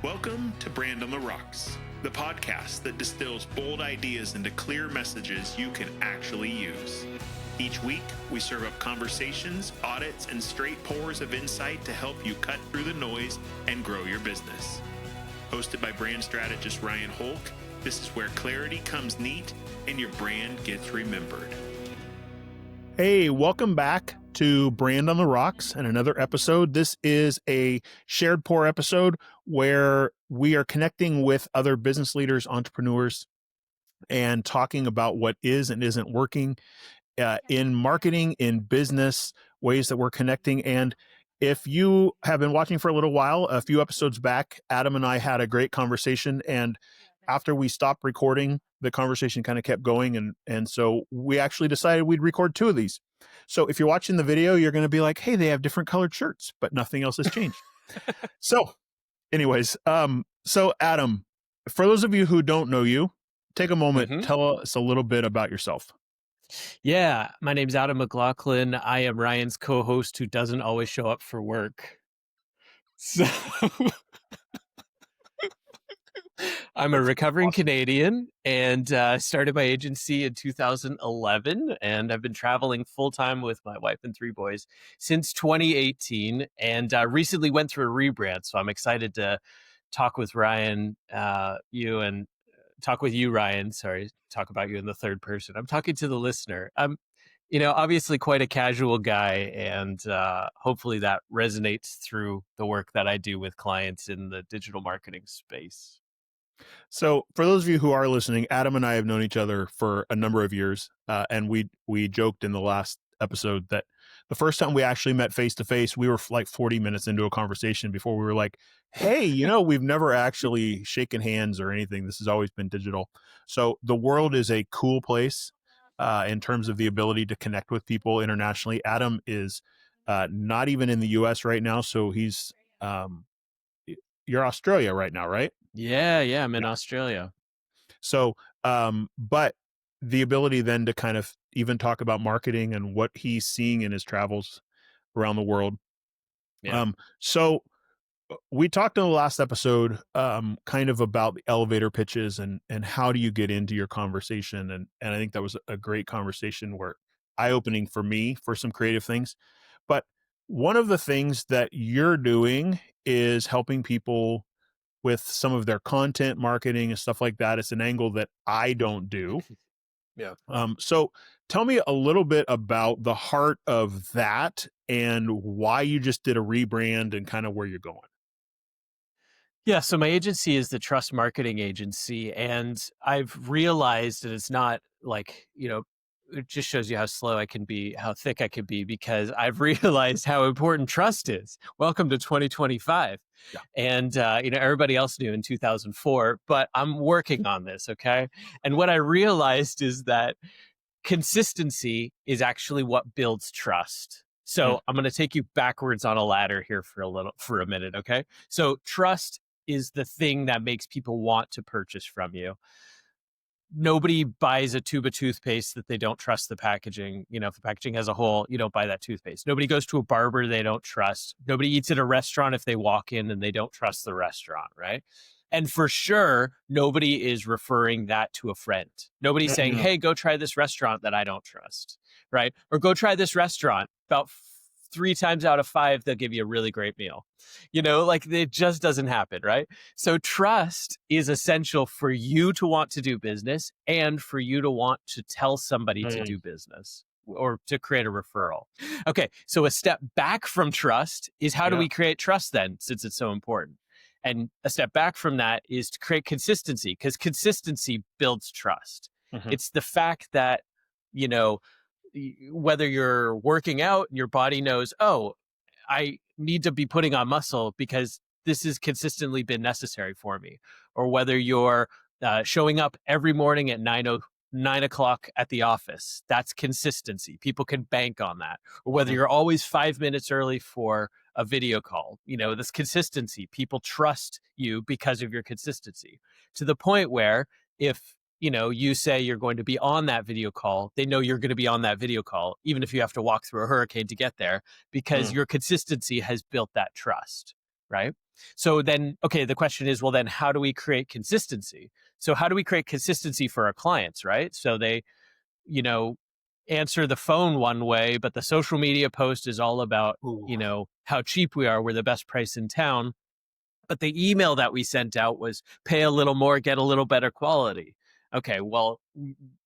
Welcome to Brand on the Rocks, the podcast that distills bold ideas into clear messages you can actually use. Each week, we serve up conversations, audits, and straight pours of insight to help you cut through the noise and grow your business. Hosted by brand strategist Ryan Holck, this is where clarity comes neat and your brand gets remembered. Hey, welcome back to Brand on the Rocks and another episode. This is a shared pour episode where we are connecting with other business leaders, entrepreneurs, and talking about what is and isn't working in marketing, in business, ways that we're connecting. And if you have been watching for a little while, a few episodes back, Adam and I had a great conversation. And after we stopped recording, the conversation kind of kept going. And so we actually decided we'd record two of these. So if you're watching the video, you're going to be like, hey, they have different colored shirts, but nothing else has changed. So anyways, so Adam, for those of you who don't know you, take a moment, tell us a little bit about yourself. Yeah, my name's Adam McLaughlin. I am Ryan's co-host who doesn't always show up for work. So I'm a recovering Canadian and started my agency in 2011. And I've been traveling full time with my wife and three boys since 2018 and recently went through a rebrand. So I'm excited to talk with Ryan, talk with you, Ryan. Sorry, talk about you in the third person. I'm talking to the listener. I'm, obviously quite a casual guy, and hopefully that resonates through the work that I do with clients in the digital marketing space. So for those of you who are listening, Adam and I have known each other for a number of years, and we joked in the last episode that the first time we actually met face to face, we were like 40 minutes into a conversation before we were like, hey, we've never actually shaken hands or anything. This has always been digital. So the world is a cool place in terms of the ability to connect with people internationally. Adam is not even in the US right now. So he's, you're Australia right now, right? Yeah, I'm in Australia. So, but the ability then to kind of even talk about marketing and what he's seeing in his travels around the world. Yeah. So we talked in the last episode, kind of about the elevator pitches and how do you get into your conversation. And I think that was a great conversation where eye-opening for me for some creative things. But one of the things that you're doing is helping people with some of their content marketing and stuff like that. It's an angle that I don't do. Yeah. So tell me a little bit about the heart of that and why you just did a rebrand and kind of where you're going. Yeah. So my agency is the Trust Marketing Agency. And I've realized that it's not like, it just shows you how slow I can be, how thick I can be, because I've realized how important trust is. Welcome to 2025. Yeah. And, everybody else knew in 2004, but I'm working on this. Okay. And what I realized is that consistency is actually what builds trust. So I'm going to take you backwards on a ladder here for a minute. Okay. So trust is the thing that makes people want to purchase from you. Nobody buys a tube of toothpaste that they don't trust the packaging. If the packaging has a hole, you don't buy that toothpaste. Nobody goes to a barber they don't trust. Nobody eats at a restaurant if they walk in and they don't trust the restaurant, right? And for sure, nobody is referring that to a friend. Nobody's saying, hey, go try this restaurant that I don't trust, right? Or go try this restaurant. About 3 times out of 5, they'll give you a really great meal. It just doesn't happen, right? So trust is essential for you to want to do business and for you to want to tell somebody to do business or to create a referral. Okay, so a step back from trust is how do we create trust then, since it's so important? And a step back from that is to create consistency, because consistency builds trust. It's the fact that, whether you're working out and your body knows, oh, I need to be putting on muscle because this has consistently been necessary for me. Or whether you're showing up every morning at 9 o'clock at the office, that's consistency. People can bank on that. Or whether you're always 5 minutes early for a video call, this consistency. People trust you because of your consistency, to the point where if you say you're going to be on that video call, they know you're going to be on that video call, even if you have to walk through a hurricane to get there, because your consistency has built that trust. right? So then, okay, the question is, well, then how do we create consistency? So how do we create consistency for our clients, right? So they, you know, answer the phone one way, but the social media post is all about, Ooh. how cheap we are. We're the best price in town. But the email that we sent out was pay a little more, get a little better quality. Okay, well,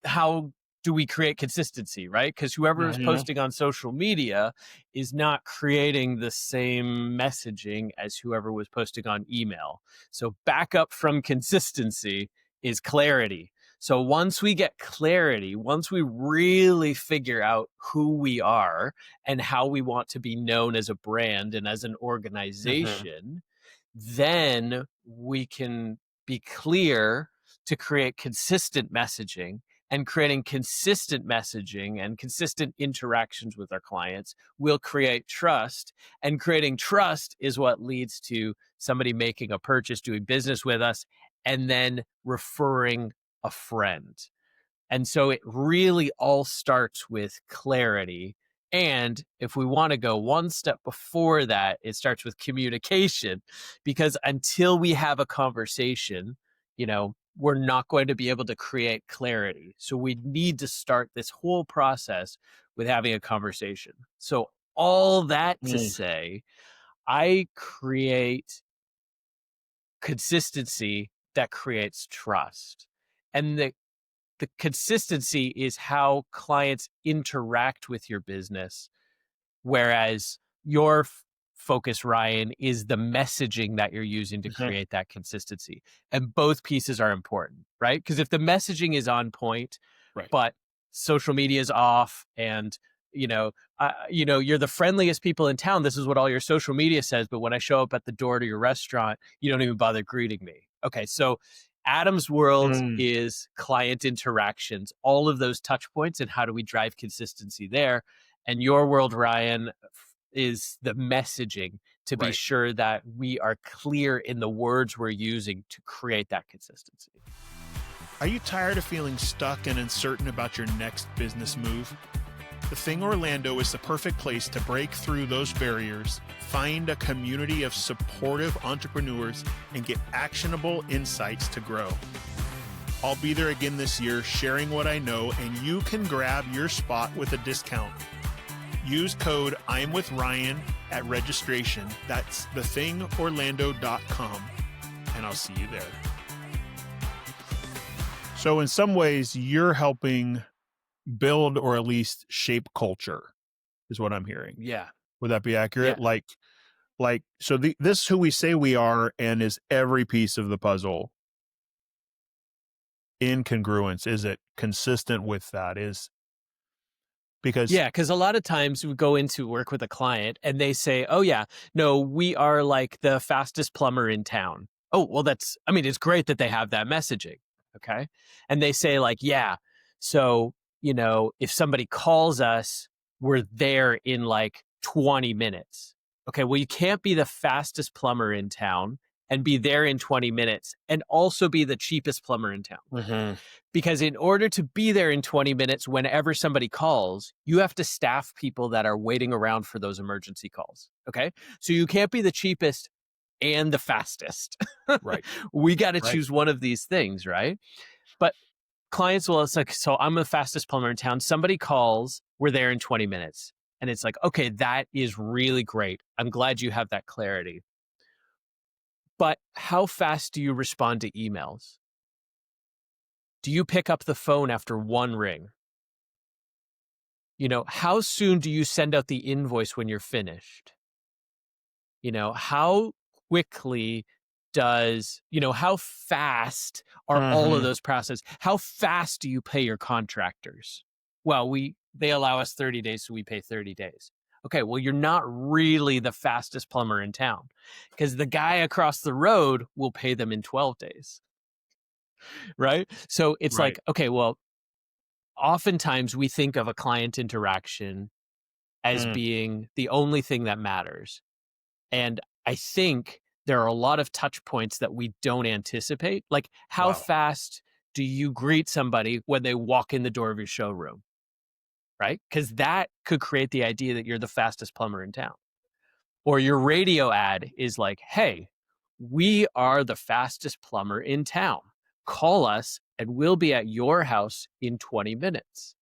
how do we create consistency, right? Because whoever is posting on social media is not creating the same messaging as whoever was posting on email. So backup from consistency is clarity. So once we get clarity, once we really figure out who we are and how we want to be known as a brand and as an organization, then we can be clear to create consistent messaging, and creating consistent messaging and consistent interactions with our clients will create trust, and creating trust is what leads to somebody making a purchase, doing business with us, and then referring a friend. And so it really all starts with clarity. And if we want to go one step before that, it starts with communication, because until we have a conversation, we're not going to be able to create clarity. So we need to start this whole process with having a conversation. So all that to say, I create consistency that creates trust. And the consistency is how clients interact with your business, whereas your focus, Ryan, is the messaging that you're using to create that consistency. And both pieces are important, right? Because if the messaging is on point, Right. but social media is off, and you're the friendliest people in town, this is what all your social media says, but when I show up at the door to your restaurant, you don't even bother greeting me. Okay, so Adam's world is client interactions, all of those touch points, and how do we drive consistency there? And your world, Ryan, is the messaging to be sure that we are clear in the words we're using to create that consistency. Are you tired of feeling stuck and uncertain about your next business move? The Thing Orlando is the perfect place to break through those barriers, find a community of supportive entrepreneurs, and get actionable insights to grow. I'll be there again this year sharing what I know, and you can grab your spot with a discount. Use code I'mWithRyan at registration. That's thethingorlando.com, and I'll see you there. So in some ways, you're helping build or at least shape culture is what I'm hearing. Yeah. Would that be accurate? Yeah. So this is who we say we are, and is every piece of the puzzle in congruence? Is it consistent with that? Because a lot of times we go into work with a client and they say, oh yeah, no, we are like the fastest plumber in town. Oh, well, it's great that they have that messaging. Okay. And they say like, yeah, so, if somebody calls us, we're there in like 20 minutes. Okay. Well, you can't be the fastest plumber in town and be there in 20 minutes and also be the cheapest plumber in town. Because in order to be there in 20 minutes, whenever somebody calls, you have to staff people that are waiting around for those emergency calls. Okay. So you can't be the cheapest and the fastest. Right. We got to choose one of these things. Right. But clients will, it's like, so I'm the fastest plumber in town. Somebody calls, we're there in 20 minutes. And it's like, okay, that is really great. I'm glad you have that clarity. But how fast do you respond to emails? Do you pick up the phone after one ring? How soon do you send out the invoice when you're finished? How quickly how fast are all of those processes? How fast do you pay your contractors? Well, they allow us 30 days, so we pay 30 days. Okay, well, you're not really the fastest plumber in town, because the guy across the road will pay them in 12 days. Right? So it's like, okay, well, oftentimes we think of a client interaction as being the only thing that matters. And I think there are a lot of touch points that we don't anticipate. Like, how fast do you greet somebody when they walk in the door of your showroom? Right? Because that could create the idea that you're the fastest plumber in town. Or your radio ad is like, hey, we are the fastest plumber in town. Call us and we'll be at your house in 20 minutes.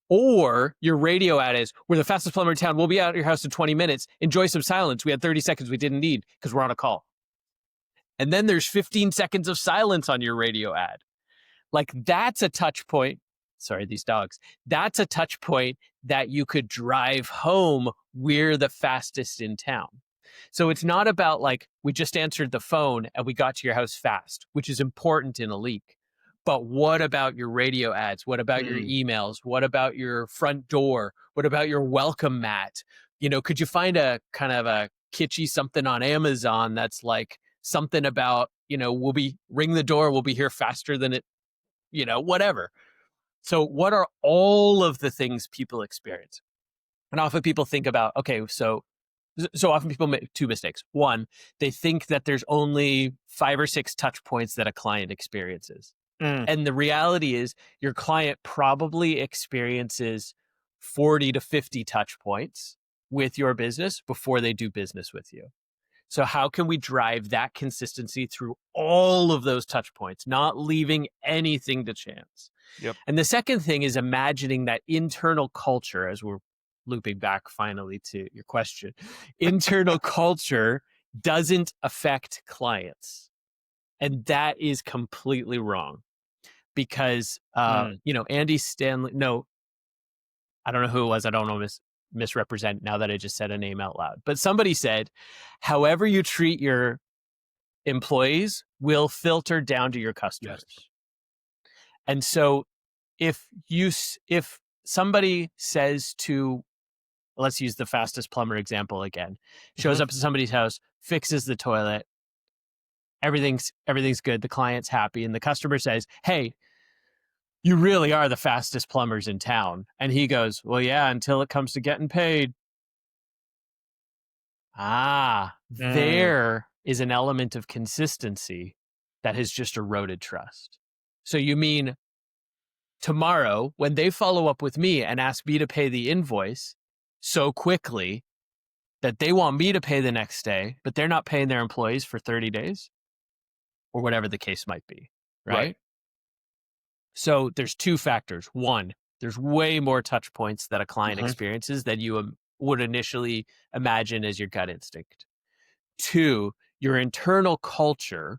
Or your radio ad is, we're the fastest plumber in town. We'll be at your house in 20 minutes. Enjoy some silence. We had 30 seconds we didn't need because we're on a call. And then there's 15 seconds of silence on your radio ad. Like, that's a touch point. Sorry, these dogs. That's a touch point that you could drive home. We're the fastest in town. So it's not about like, we just answered the phone and we got to your house fast, which is important in a leak. But what about your radio ads? What about your emails? What about your front door? What about your welcome mat? You know, could you find a kind of a kitschy something on Amazon that's like something about, you know, ring the door, we'll be here faster than it, you know, whatever. So what are all of the things people experience? And often people think about, okay, so often people make two mistakes. One, they think that there's only 5 or 6 touch points that a client experiences. And the reality is your client probably experiences 40 to 50 touch points with your business before they do business with you. So how can we drive that consistency through all of those touch points, not leaving anything to chance? Yep. And the second thing is imagining that internal culture, as we're looping back finally to your question, internal culture doesn't affect clients. And that is completely wrong. Because, you know, Andy Stanley, no, I don't know who it was. I don't know misrepresent now that I just said a name out loud. But somebody said, however you treat your employees will filter down to your customers. Yes. And so if somebody says to, let's use the fastest plumber example again, shows up to somebody's house, fixes the toilet, everything's good, the client's happy, and the customer says, hey, you really are the fastest plumbers in town. And he goes, well, yeah, until it comes to getting paid. There is an element of consistency that has just eroded trust. So you mean tomorrow, when they follow up with me and ask me to pay the invoice so quickly that they want me to pay the next day, but they're not paying their employees for 30 days or whatever the case might be, right? So there's 2 factors. One, there's way more touch points that a client experiences than you would initially imagine as your gut instinct. 2, your internal culture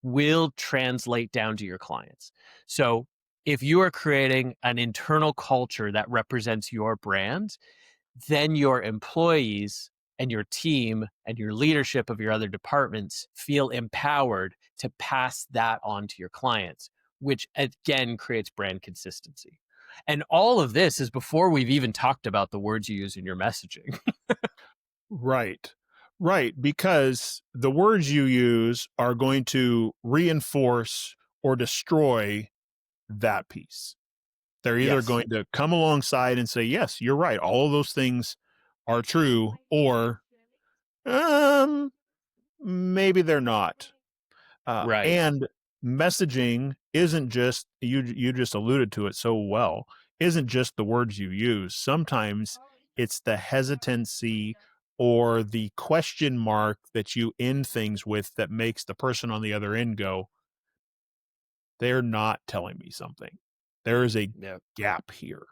will translate down to your clients. So if you are creating an internal culture that represents your brand, then your employees and your team and your leadership of your other departments feel empowered to pass that on to your clients, which again creates brand consistency. And all of this is before we've even talked about the words you use in your messaging. Right. Because the words you use are going to reinforce or destroy that piece. They're either going to come alongside and say, yes, you're right, all of those things are true, or maybe they're not. Right. And messaging isn't just, you just alluded to it so well, isn't just the words you use. Sometimes it's the hesitancy or the question mark that you end things with that makes the person on the other end go, they're not telling me something. There is a gap here.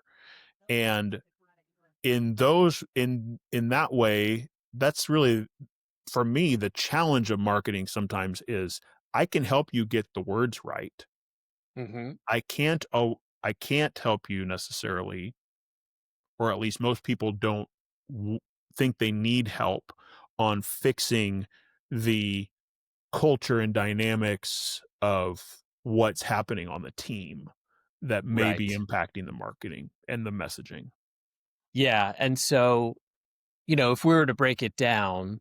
And in that way, that's really, for me, the challenge of marketing sometimes is I can help you get the words right. I can't help you necessarily, or at least most people don't think they need help on fixing the culture and dynamics of what's happening on the team that may be impacting the marketing and the messaging. Yeah. And so, you know, if we were to break it down,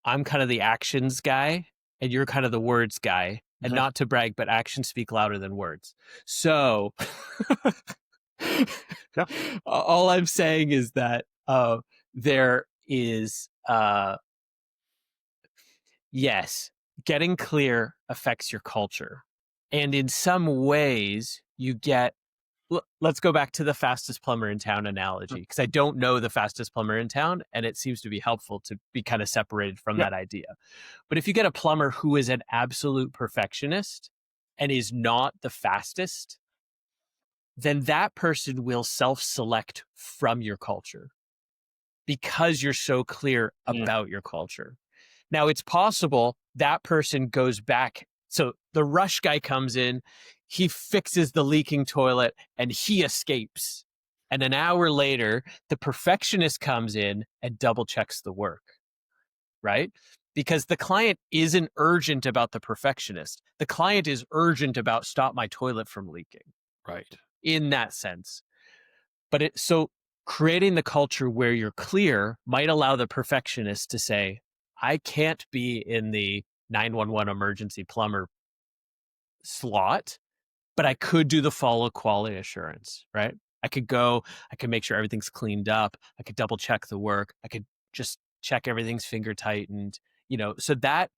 I'm kind of the actions guy and you're kind of the words guy. And not to brag, but actions speak louder than words. So all I'm saying is that there is, yes, getting clear affects your culture. And in some ways, you get let's go back to the fastest plumber in town analogy, because I don't know the fastest plumber in town, and it seems to be helpful to be kind of separated from that idea. But if you get a plumber who is an absolute perfectionist and is not the fastest, then that person will self-select from your culture because you're so clear about your culture. Now, it's possible that person goes back. So the rush guy comes in, he fixes the leaking toilet, and he escapes. And an hour later, the perfectionist comes in and double checks the work, right? Because the client isn't urgent about the perfectionist. The client is urgent about stop my toilet from leaking. Right. In that sense. But so creating the culture where you're clear might allow the perfectionist to say, I can't be in the 911 emergency plumber slot, but I could do the follow quality assurance, right? I could go, I could make sure everything's cleaned up. I could double check the work. I could just check everything's finger tightened, so that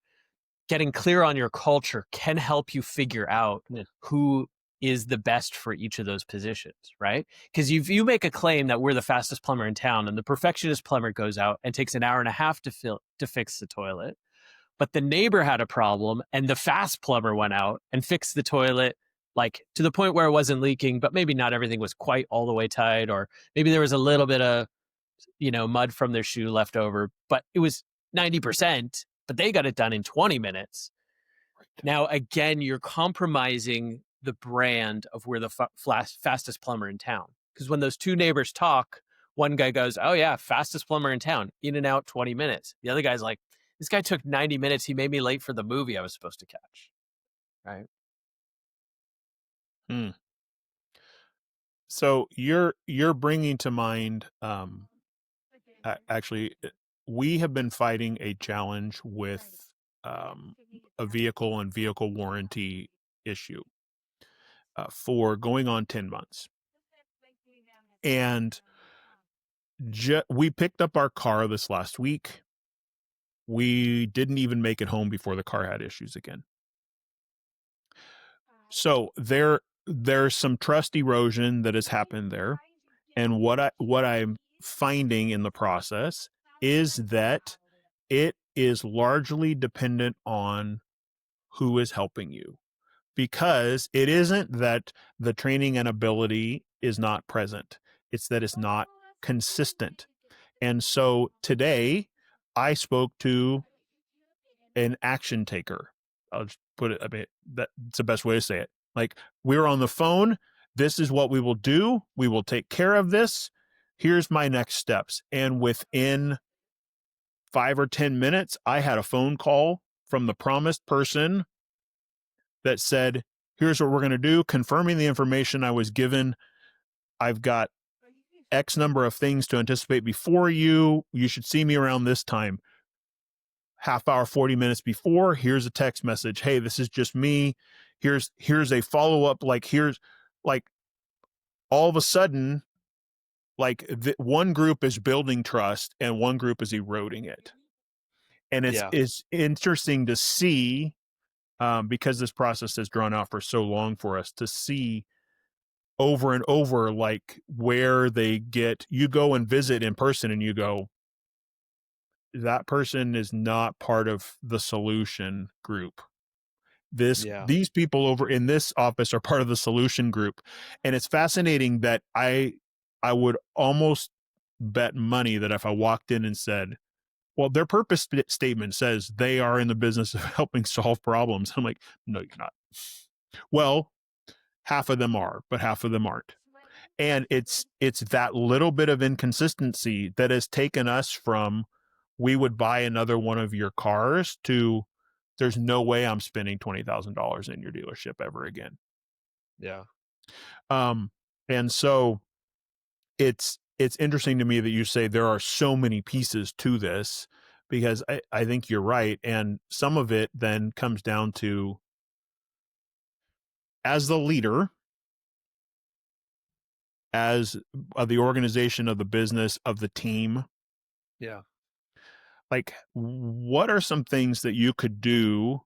getting clear on your culture can help you figure out who is the best for each of those positions, right? Because if you make a claim that we're the fastest plumber in town and the perfectionist plumber goes out and takes an hour and a half to fix the toilet, but the neighbor had a problem and the fast plumber went out and fixed the toilet like to the point where it wasn't leaking, but maybe not everything was quite all the way tight, or maybe there was a little bit of, mud from their shoe left over, but it was 90%, but they got it done in 20 minutes. Now, again, you're compromising the brand of we're the fastest plumber in town. Because when those two neighbors talk, one guy goes, oh yeah, fastest plumber in town, in and out 20 minutes. The other guy's like, this guy took 90 minutes. He made me late for the movie I was supposed to catch. Right. So you're bringing to mind, actually, we have been fighting a challenge with a vehicle and vehicle warranty issue for going on 10 months. And we picked up our car this last week. We didn't even make it home before the car had issues again. So there's some trust erosion that has happened there. And what I'm finding in the process is that it is largely dependent on who is helping you, because it isn't that the training and ability is not present. It's that it's not consistent. And so today I spoke to an action taker. I'll just put it, that's the best way to say it. Like, we're on the phone. This is what we will do. We will take care of this. Here's my next steps. And within 5 or 10 minutes, I had a phone call from the promised person that said, here's what we're going to do, confirming the information I was given. I've got X number of things to anticipate before you. You should see me around this time. Half hour, 40 minutes before, here's a text message. Hey, this is just me. Here's a follow-up. Like, here's like, all of a sudden, like, one group is building trust and one group is eroding it. And it's interesting to see, because this process has drawn out for so long for us, to see over and over, like, where you go and visit in person and you go, that person is not part of the solution group. These people over in this office are part of the solution group. And it's fascinating that I would almost bet money that if I walked in and said, well, their purpose statement says they are in the business of helping solve problems, I'm like, no, you're not. Well, half of them are, but half of them aren't. And it's that little bit of inconsistency that has taken us from, we would buy another one of your cars, to, there's no way I'm spending $20,000 in your dealership ever again. Yeah. And so it's interesting to me that you say there are so many pieces to this, because I think you're right. And some of it then comes down to, as the leader, as the organization of the business, of the team. Yeah. Like, what are some things that you could do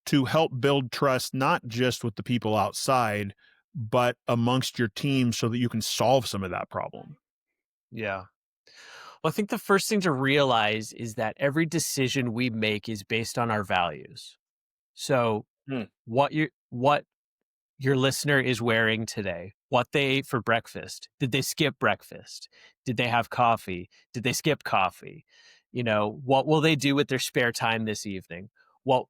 to help build trust, not just with the people outside, but amongst your team so that you can solve some of that problem. Yeah. Well, I think the first thing to realize is that every decision we make is based on our values. So what your listener is wearing today, what they ate for breakfast, did they skip breakfast? Did they have coffee? Did they skip coffee? What will they do with their spare time this evening?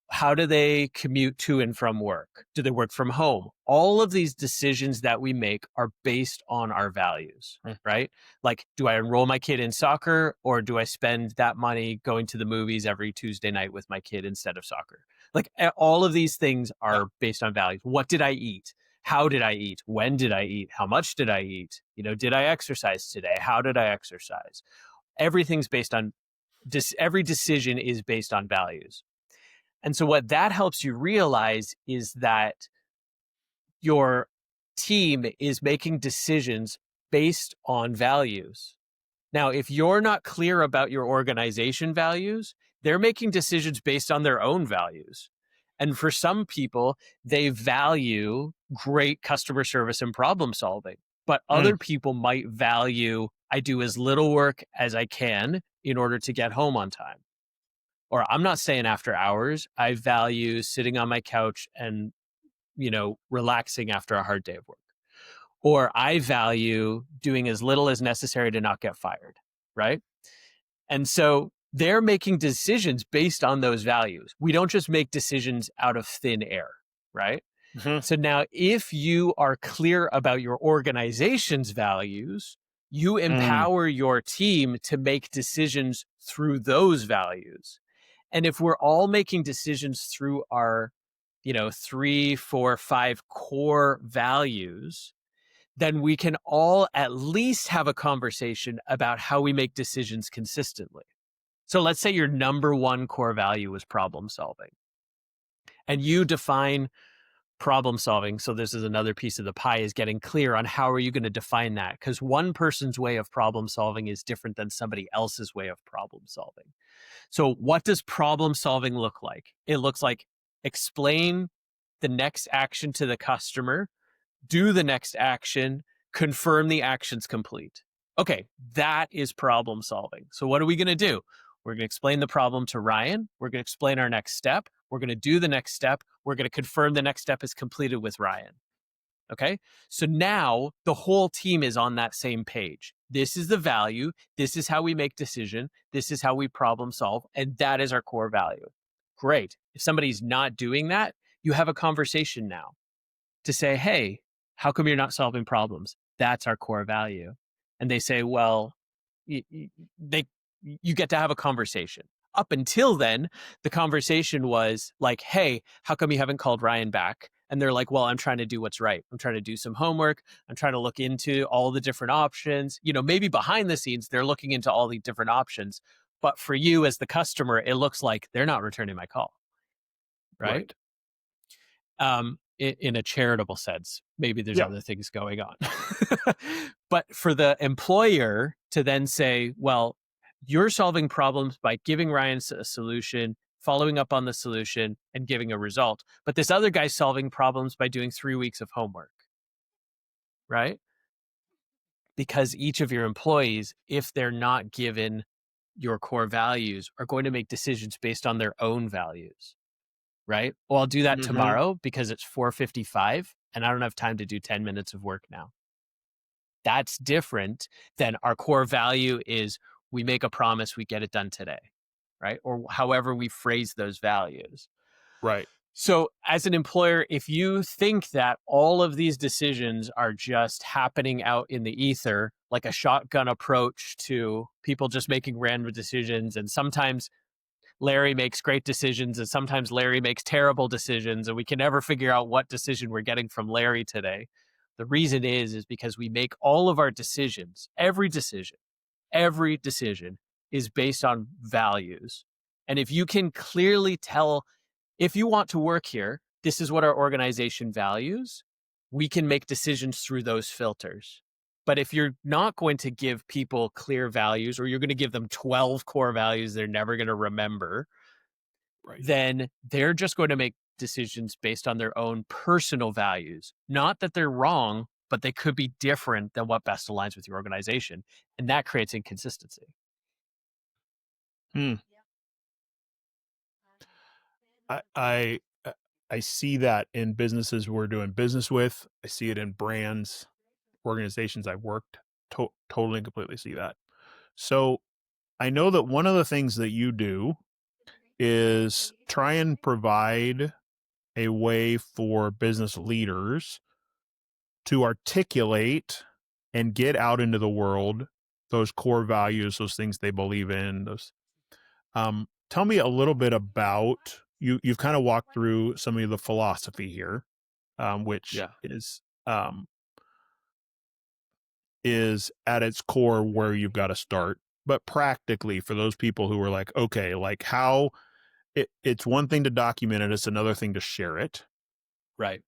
How do they commute to and from work? Do they work from home? All of these decisions that we make are based on our values, right? Like, do I enroll my kid in soccer, or do I spend that money going to the movies every Tuesday night with my kid instead of soccer? Like, all of these things are based on values. What did I eat? How did I eat? When did I eat? How much did I eat? Did I exercise today? How did I exercise? Everything's based on every decision is based on values. And so what that helps you realize is that your team is making decisions based on values. Now, if you're not clear about your organization values, they're making decisions based on their own values. And for some people, they value great customer service and problem solving. But other people might value, I do as little work as I can in order to get home on time. Or I'm not staying after hours. I value sitting on my couch and, relaxing after a hard day of work. Or I value doing as little as necessary to not get fired, right? And so they're making decisions based on those values. We don't just make decisions out of thin air, right? So now if you are clear about your organization's values, you empower your team to make decisions through those values. And if we're all making decisions through our, 3, 4, 5 core values, then we can all at least have a conversation about how we make decisions consistently. So let's say your number one core value is problem solving. And you define problem solving. So this is another piece of the pie, is getting clear on how are you going to define that? Because one person's way of problem solving is different than somebody else's way of problem solving. So what does problem solving look like? It looks like explain the next action to the customer, do the next action, confirm the action's complete. Okay, that is problem solving. So what are we going to do? We're going to explain the problem to Ryan. We're going to explain our next step. We're going to do the next step. We're going to confirm the next step is completed with Ryan. Okay, so now the whole team is on that same page. This is the value. This is how we make decision. This is how we problem solve. And that is our core value. Great. If somebody's not doing that, you have a conversation now to say, hey, how come you're not solving problems? That's our core value. And they say, well, you get to have a conversation. Up until then, the conversation was like, hey, how come you haven't called Ryan back? And they're like, well, I'm trying to do what's right. I'm trying to do some homework. I'm trying to look into all the different options. Maybe behind the scenes, they're looking into all the different options. But for you as the customer, it looks like they're not returning my call. Right. In a charitable sense, maybe there's other things going on. But for the employer to then say, well, you're solving problems by giving Ryan a solution, following up on the solution, and giving a result. But this other guy's solving problems by doing 3 weeks of homework, right? Because each of your employees, if they're not given your core values, are going to make decisions based on their own values, right? Well, I'll do that tomorrow because it's 4:55 and I don't have time to do 10 minutes of work now. That's different than our core value is we make a promise, we get it done today, right? Or however we phrase those values. Right. So as an employer, if you think that all of these decisions are just happening out in the ether, like a shotgun approach to people just making random decisions, and sometimes Larry makes great decisions and sometimes Larry makes terrible decisions, and we can never figure out what decision we're getting from Larry today. The reason is because we make all of our decisions, every decision is based on values. And if you can clearly tell, if you want to work here, this is what our organization values, we can make decisions through those filters. But if you're not going to give people clear values, or you're going to give them 12 core values they're never going to remember, then they're just going to make decisions based on their own personal values. Not that they're wrong, but they could be different than what best aligns with your organization. And that creates inconsistency. I see that in businesses we're doing business with. I see it in brands, organizations I've worked. Totally and completely see that. So I know that one of the things that you do is try and provide a way for business leaders to articulate and get out into the world those core values, those things they believe in. Those. Tell me a little bit about you. You've kind of walked through some of the philosophy here, which is at its core where you've got to start. But practically, for those people who are like, okay, like how it's one thing to document it, it's another thing to share it. Right.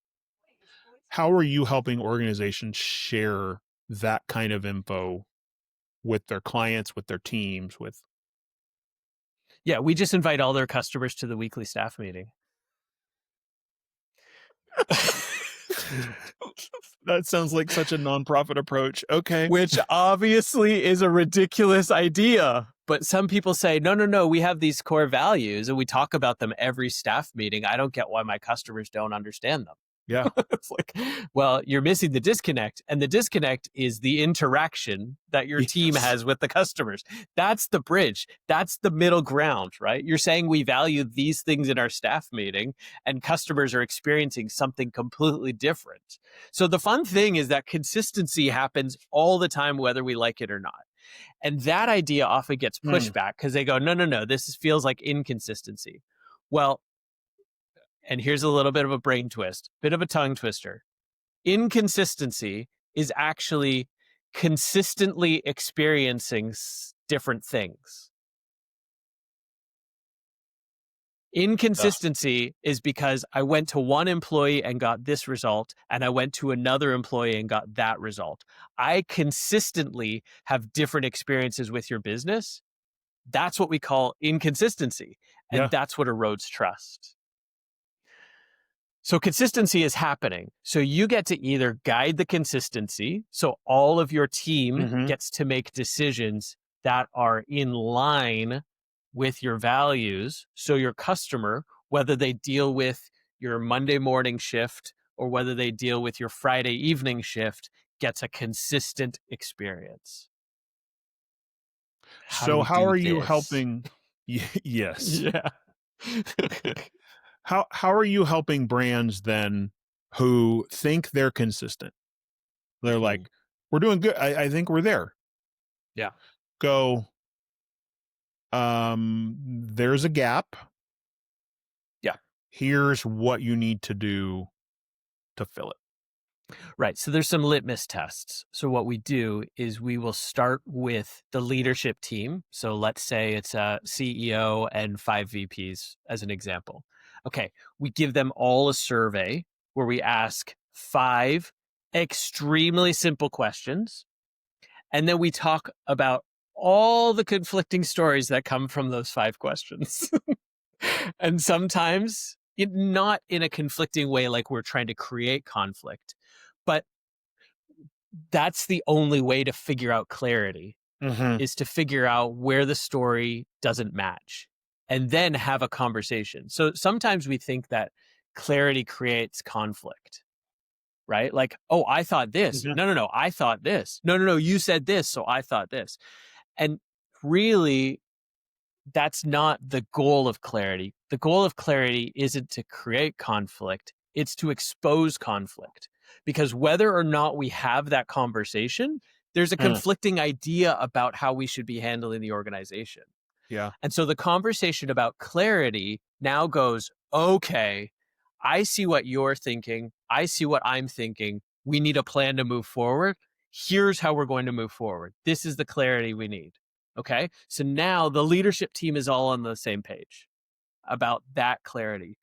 How are you helping organizations share that kind of info with their clients, with their teams, with? Yeah, we just invite all their customers to the weekly staff meeting. That sounds like such a nonprofit approach. Okay. Which obviously is a ridiculous idea. But some people say, no, we have these core values and we talk about them every staff meeting. I don't get why my customers don't understand them. Yeah. It's like, well, you're missing the disconnect. And the disconnect is the interaction that your team has with the customers. That's the bridge. That's the middle ground, right? You're saying we value these things in our staff meeting and customers are experiencing something completely different. So the fun thing is that consistency happens all the time, whether we like it or not. And that idea often gets pushed back because they go, no, this feels like inconsistency. Well, and here's a little bit of a brain twist, bit of a tongue twister. Inconsistency is actually consistently experiencing different things. Inconsistency is because I went to one employee and got this result, and I went to another employee and got that result. I consistently have different experiences with your business. That's what we call inconsistency, and that's what erodes trust. So consistency is happening. So you get to either guide the consistency, so all of your team gets to make decisions that are in line with your values. So your customer, whether they deal with your Monday morning shift or whether they deal with your Friday evening shift, gets a consistent experience. So how are you helping? Yes. Yeah. How are you helping brands then who think they're consistent? They're like, we're doing good. I think we're there. Yeah. Go. There's a gap. Yeah. Here's what you need to do to fill it. Right. So there's some litmus tests. So what we do is we will start with the leadership team. So let's say it's a CEO and 5 VPs as an example. Okay. We give them all a survey where we ask 5 extremely simple questions. And then we talk about all the conflicting stories that come from those 5 questions. And sometimes not in a conflicting way, like we're trying to create conflict, but that's the only way to figure out clarity is to figure out where the story doesn't match and then have a conversation. So sometimes we think that clarity creates conflict, right? Like, oh, I thought this. No, I thought this. No, you said this, so I thought this. And really, that's not the goal of clarity. The goal of clarity isn't to create conflict. It's to expose conflict. Because whether or not we have that conversation, there's a conflicting idea about how we should be handling the organization. Yeah. And so the conversation about clarity now goes, okay, I see what you're thinking. I see what I'm thinking. We need a plan to move forward. Here's how we're going to move forward. This is the clarity we need. Okay. So now the leadership team is all on the same page about that clarity.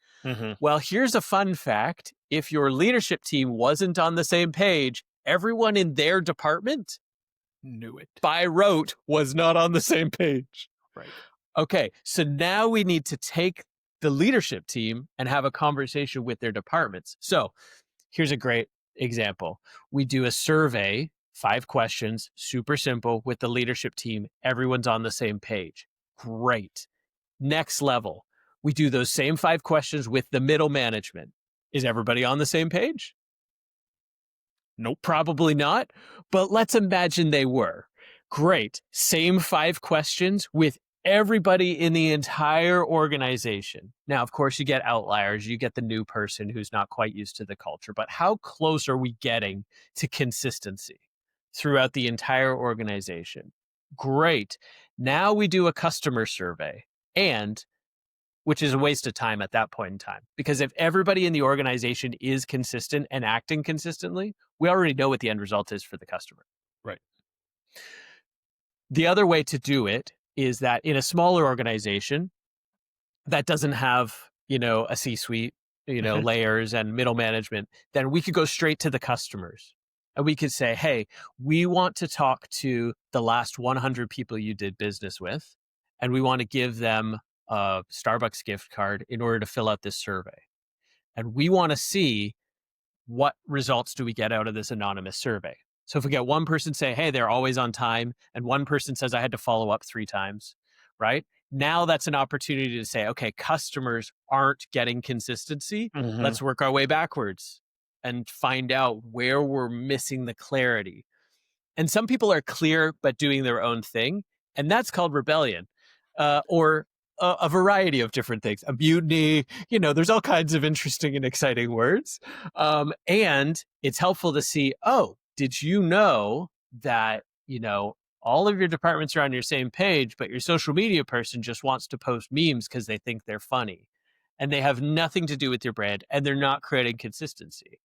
Well, here's a fun fact. If your leadership team wasn't on the same page, everyone in their department knew it by rote was not on the same page. Right. Okay. So now we need to take the leadership team and have a conversation with their departments. So here's a great example. We do a survey, 5 questions, super simple, with the leadership team. Everyone's on the same page. Great. Next level, we do those same 5 questions with the middle management. Is everybody on the same page? Nope. Probably not, but let's imagine they were. Great. Same 5 questions with everybody in the entire organization. Now, of course, you get outliers. You get the new person who's not quite used to the culture, but how close are we getting to consistency throughout the entire organization? Great. Now we do a customer survey, and which is a waste of time at that point in time. Because if everybody in the organization is consistent and acting consistently, we already know what the end result is for the customer. Right. The other way to do it is that in a smaller organization that doesn't have, a C-suite, layers and middle management, then we could go straight to the customers. And we could say, hey, we want to talk to the last 100 people you did business with, and we want to give them a Starbucks gift card in order to fill out this survey. And we want to see what results do we get out of this anonymous survey. So if we get one person say, hey, they're always on time, and one person says, I had to follow up 3 times, right? Now that's an opportunity to say, okay, customers aren't getting consistency. Mhm. Let's work our way backwards and find out where we're missing the clarity. And some people are clear, but doing their own thing. And that's called rebellion, or a variety of different things. A mutiny, there's all kinds of interesting and exciting words. And it's helpful to see, oh, did you know that, all of your departments are on your same page, but your social media person just wants to post memes because they think they're funny and they have nothing to do with your brand and they're not creating consistency.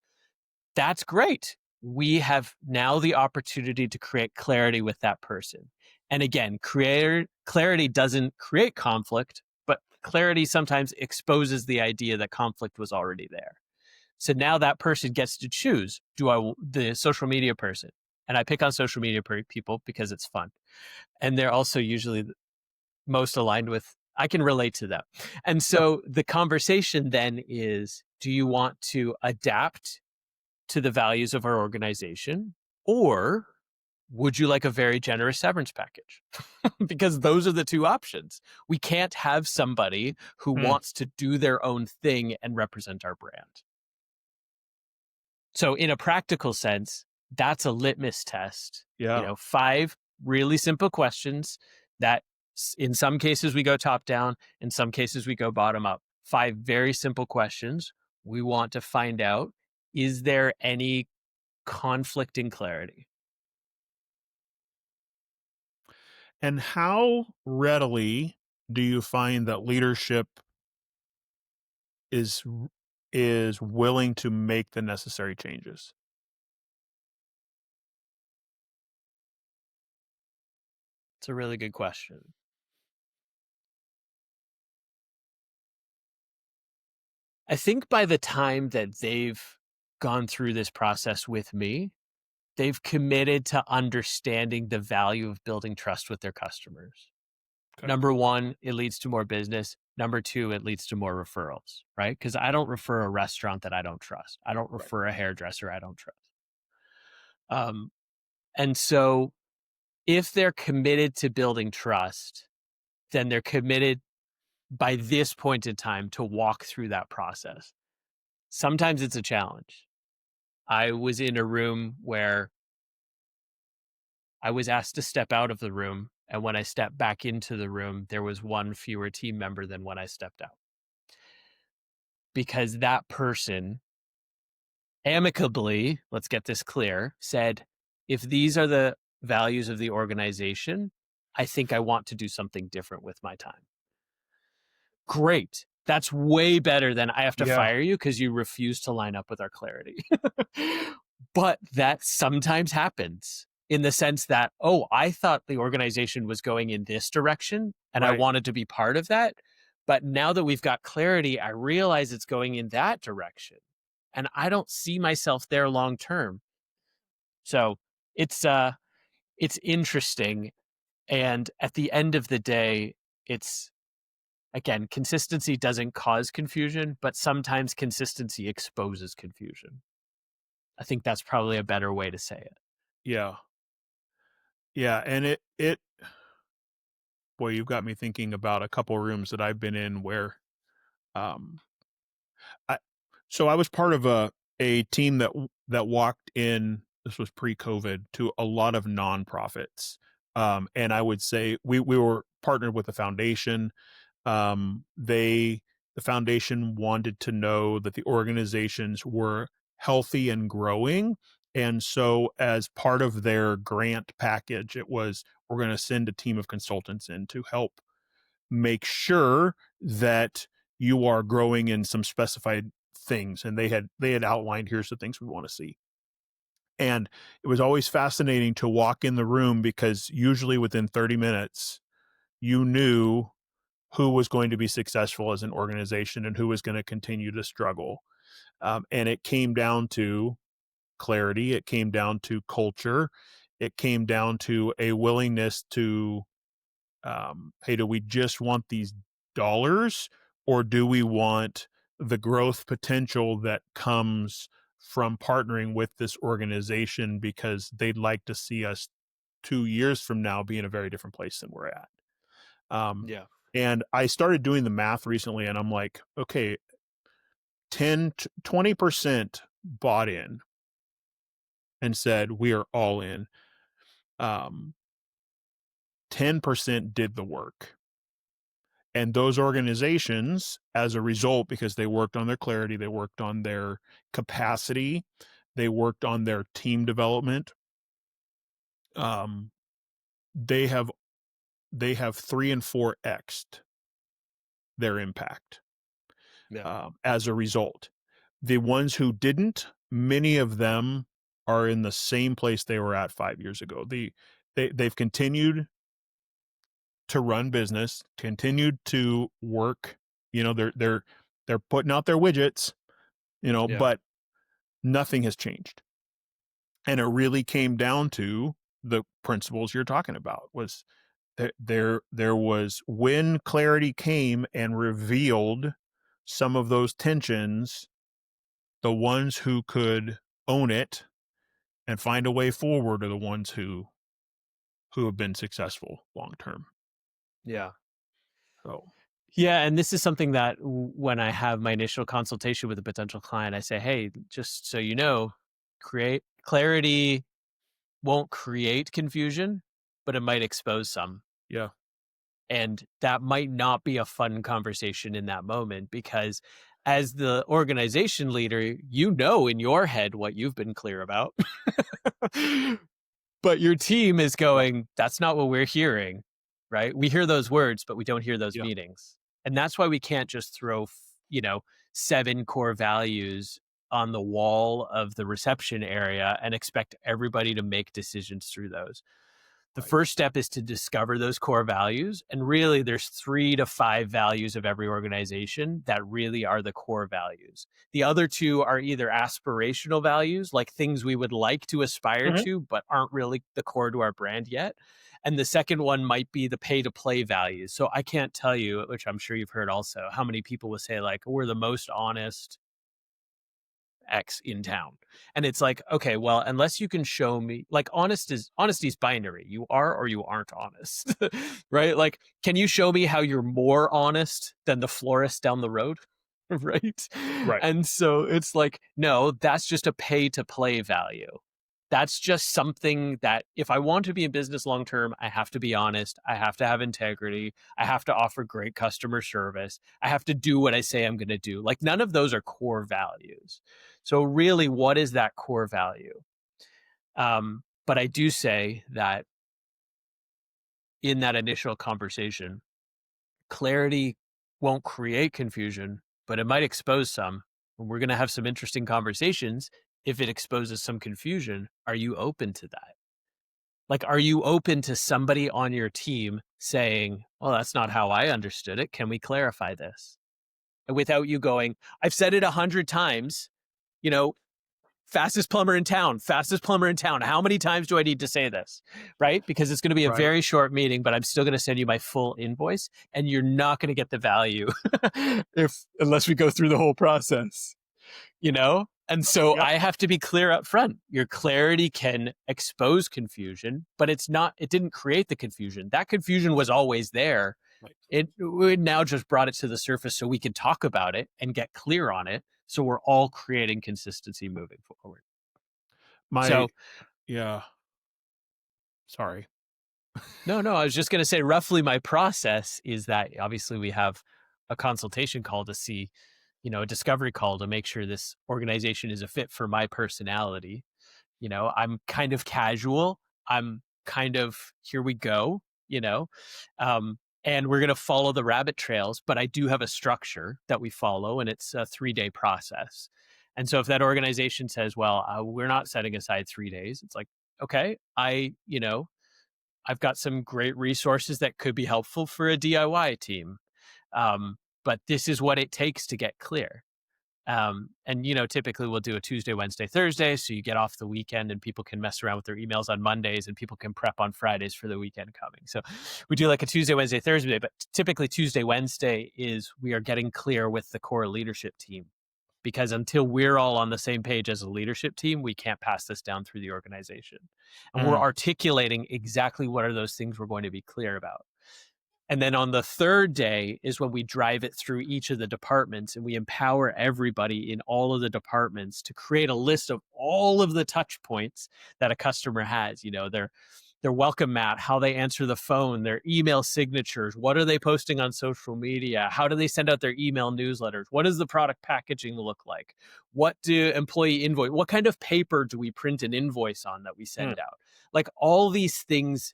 That's great. We have now the opportunity to create clarity with that person. And again, clarity doesn't create conflict, but clarity sometimes exposes the idea that conflict was already there. So now that person gets to choose, the social media person, and I pick on social media people because it's fun. And they're also usually most aligned with, I can relate to them. And so the conversation then is, do you want to adapt to the values of our organization, or would you like a very generous severance package? Because those are the 2 options. We can't have somebody who wants to do their own thing and represent our brand. So in a practical sense, that's a litmus test. Yeah. 5 really simple questions that in some cases we go top down, in some cases we go bottom up. 5 very simple questions. We want to find out, is there any conflict in clarity? And how readily do you find that leadership is willing to make the necessary changes? It's a really good question. I think by the time that they've gone through this process with me, they've committed to understanding the value of building trust with their customers. Okay. Number 1, it leads to more business. Number 2, it leads to more referrals, right? Because I don't refer a restaurant that I don't trust. I don't refer a hairdresser I don't trust. And so if they're committed to building trust, then they're committed by this point in time to walk through that process. Sometimes it's a challenge. I was in a room where I was asked to step out of the room, and when I stepped back into the room, there was 1 fewer team member than when I stepped out. Because that person amicably, let's get this clear, said, if these are the values of the organization, I think I want to do something different with my time. Great. That's way better than I have to fire you because you refuse to line up with our clarity. But that sometimes happens in the sense that, oh, I thought the organization was going in this direction and I wanted to be part of that. But now that we've got clarity, I realize it's going in that direction and I don't see myself there long term. So it's interesting. And at the end of the day, it's again, consistency doesn't cause confusion, but sometimes consistency exposes confusion. I think that's probably a better way to say it. Yeah. And boy, you've got me thinking about a couple rooms that I've been in where, um, so I was part of a team that walked in. This was pre-COVID, to a lot of nonprofits, and I would say we were partnered with a foundation. The foundation wanted to know that the organizations were healthy and growing, and so as part of their grant package, it was, we're going to send a team of consultants in to help make sure that you are growing in some specified things. And they had outlined, here's the things we want to see. And it was always fascinating to walk in the room, because usually within 30 minutes, you knew who was going to be successful as an organization and who was going to continue to struggle. And it came down to clarity. It came down to culture. It came down to a willingness to, hey, do we just want these dollars, or do we want the growth potential that comes from partnering with this organization, because they'd like to see us 2 years from now be in a very different place than we're at. Yeah. And I started doing the math recently, and I'm like, okay, 20% bought in and said, we are all in. 10% did the work. And those organizations, as a result, because they worked on their clarity, they worked on their capacity, they worked on their team development, they have 3 and 4x'd their impact. As a result. The ones who didn't, many of them are in the same place they were at 5 years ago. They've continued to run business, continued to work. They're putting out their widgets, but nothing has changed. And it really came down to the principles you're talking about. Was there was, when clarity came and revealed some of those tensions, the ones who could own it and find a way forward are the ones who have been successful long term. Yeah. So Yeah, and this is something that when I have my initial consultation with a potential client, I say, hey, just so you know, clarity won't create confusion, but it might expose some. yeah. And that might not be a fun conversation in that moment, because as the organization leader, you know in your head what you've been clear about. But your team is going, that's not what we're hearing, right? We hear those words, but we don't hear those meanings. And that's why we can't just throw, 7 core values on the wall of the reception area and expect everybody to make decisions through those. The first step is to discover those core values. And really, there's 3 to 5 values of every organization that really are the core values. The other 2 are either aspirational values, like things we would like to aspire to, but aren't really the core to our brand yet. And the second one might be the pay to play values. So I can't tell you, which I'm sure you've heard also, how many people will say, like, we're the most honest X in town. And it's like, okay, well, unless you can show me, like, honesty is binary. You are or you aren't honest, right? Like, can you show me how you're more honest than the florist down the road? Right. And so it's like, no, that's just a pay to play value. That's just something that if I want to be in business long term, I have to be honest. I have to have integrity. I have to offer great customer service. I have to do what I say I'm going to do. Like, none of those are core values. So really, what is that core value? But I do say that in that initial conversation, clarity won't create confusion, but it might expose some. And we're going to have some interesting conversations. If it exposes some confusion, are you open to that? Like, are you open to somebody on your team saying, well, that's not how I understood it. Can we clarify this? And without you going, I've said it 100 times, fastest plumber in town, fastest plumber in town. How many times do I need to say this? Right? Because it's going to be a Right. very short meeting, but I'm still going to send you my full invoice, and you're not going to get the value unless we go through the whole process, you know? And so Yep. I have to be clear up front. Your clarity can expose confusion, but it didn't create the confusion. That confusion was always there. Right. We now just brought it to the surface so we can talk about it and get clear on it. So we're all creating consistency moving forward. Yeah. Sorry. No, I was just going to say roughly my process is that obviously we have a consultation call to see, a discovery call to make sure this organization is a fit for my personality. I'm kind of casual. I'm kind of, here we go, and we're going to follow the rabbit trails, but I do have a structure that we follow, and it's a 3-day process. And so if that organization says, well, we're not setting aside 3 days, it's like, okay, I've got some great resources that could be helpful for a DIY team. But this is what it takes to get clear. And typically we'll do a Tuesday, Wednesday, Thursday. So you get off the weekend and people can mess around with their emails on Mondays and people can prep on Fridays for the weekend coming. So we do like a Tuesday, Wednesday, Thursday, but typically Tuesday, Wednesday is we are getting clear with the core leadership team, because until we're all on the same page as a leadership team, we can't pass this down through the organization. And we're articulating exactly what are those things we're going to be clear about. And then on the 3rd day is when we drive it through each of the departments, and we empower everybody in all of the departments to create a list of all of the touch points that a customer has, their welcome mat, how they answer the phone, their email signatures, what are they posting on social media, how do they send out their email newsletters, what does the product packaging look like, what do employee invoice, what kind of paper do we print an invoice on that we send out? Like all these things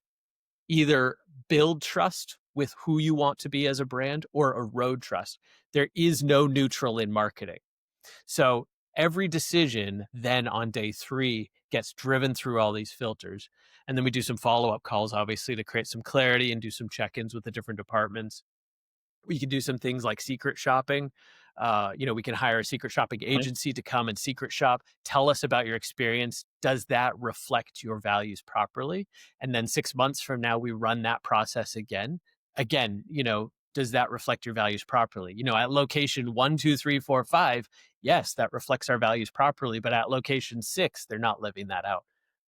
either build trust with who you want to be as a brand or erode trust. There is no neutral in marketing. So every decision then on day 3 gets driven through all these filters. And then we do some follow-up calls, obviously, to create some clarity and do some check-ins with the different departments. We can do some things like secret shopping. We can hire a secret shopping agency to come and secret shop. Tell us about your experience. Does that reflect your values properly? And then 6 months from now, we run that process again. Again, does that reflect your values properly? At location 1, 2, 3, 4, 5, yes, that reflects our values properly. But at location 6, they're not living that out.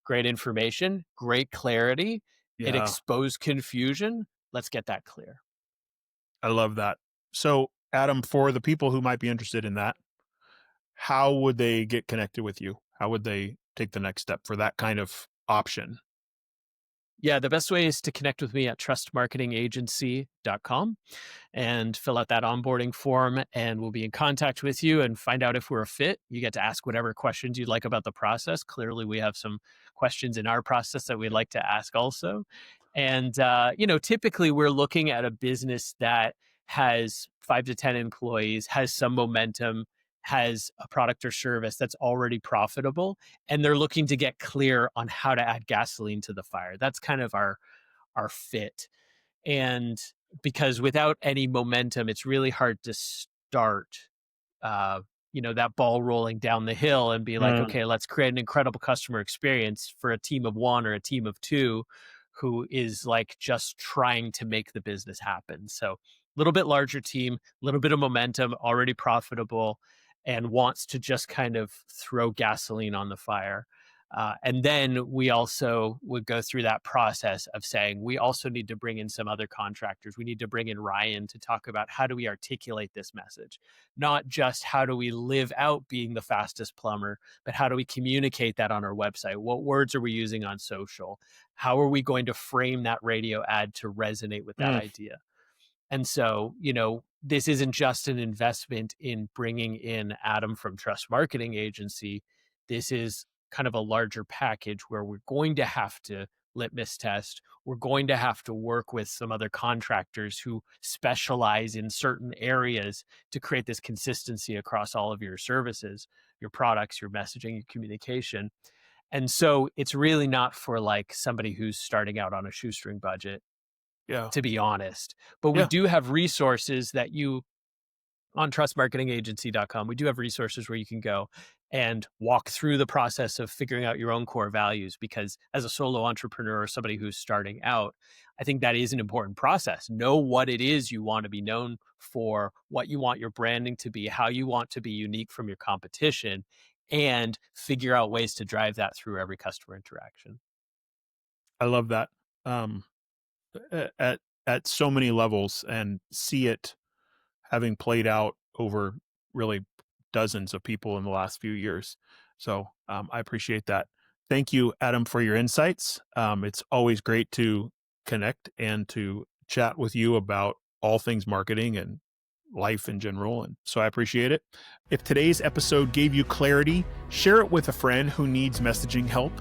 Great information, great clarity. Yeah. It exposed confusion. Let's get that clear. I love that. So, Adam, for the people who might be interested in that, how would they get connected with you? How would they take the next step for that kind of option? Yeah, the best way is to connect with me at trustmarketingagency.com and fill out that onboarding form, and we'll be in contact with you and find out if we're a fit. You get to ask whatever questions you'd like about the process. Clearly, we have some questions in our process that we'd like to ask also. And, typically we're looking at a business that has 5 to 10 employees, has some momentum, has a product or service that's already profitable, and they're looking to get clear on how to add gasoline to the fire. That's kind of our fit. And because without any momentum, it's really hard to start, that ball rolling down the hill and be like, okay, let's create an incredible customer experience for a team of 1 or a team of 2 who is like just trying to make the business happen. So a little bit larger team, a little bit of momentum, already profitable, and wants to just kind of throw gasoline on the fire. And then we also would go through that process of saying, we also need to bring in some other contractors. We need to bring in Ryan to talk about how do we articulate this message? Not just how do we live out being the fastest plumber, but how do we communicate that on our website? What words are we using on social? How are we going to frame that radio ad to resonate with that idea? And so, this isn't just an investment in bringing in Adam from Trust Marketing Agency. This is kind of a larger package where we're going to have to litmus test. We're going to have to work with some other contractors who specialize in certain areas to create this consistency across all of your services, your products, your messaging, your communication. And so it's really not for like somebody who's starting out on a shoestring budget, to be honest. But we do have resources that you on trustmarketingagency.com, we do have resources where you can go and walk through the process of figuring out your own core values. Because as a solo entrepreneur or somebody who's starting out, I think that is an important process. Know what it is you want to be known for, what you want your branding to be, how you want to be unique from your competition, and figure out ways to drive that through every customer interaction. I love that. At so many levels, and see it having played out over really dozens of people in the last few years. So I appreciate that. Thank you, Adam, for your insights. It's always great to connect and to chat with you about all things marketing and life in general. And so I appreciate it. If today's episode gave you clarity, share it with a friend who needs messaging help.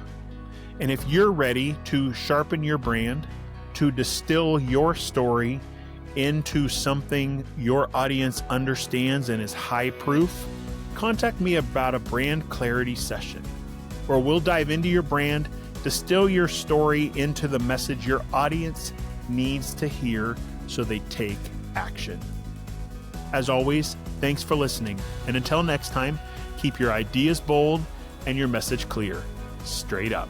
And if you're ready to sharpen your brand, to distill your story into something your audience understands and is high proof, contact me about a brand clarity session where we'll dive into your brand, distill your story into the message your audience needs to hear so they take action. As always, thanks for listening. And until next time, keep your ideas bold and your message clear. Straight up.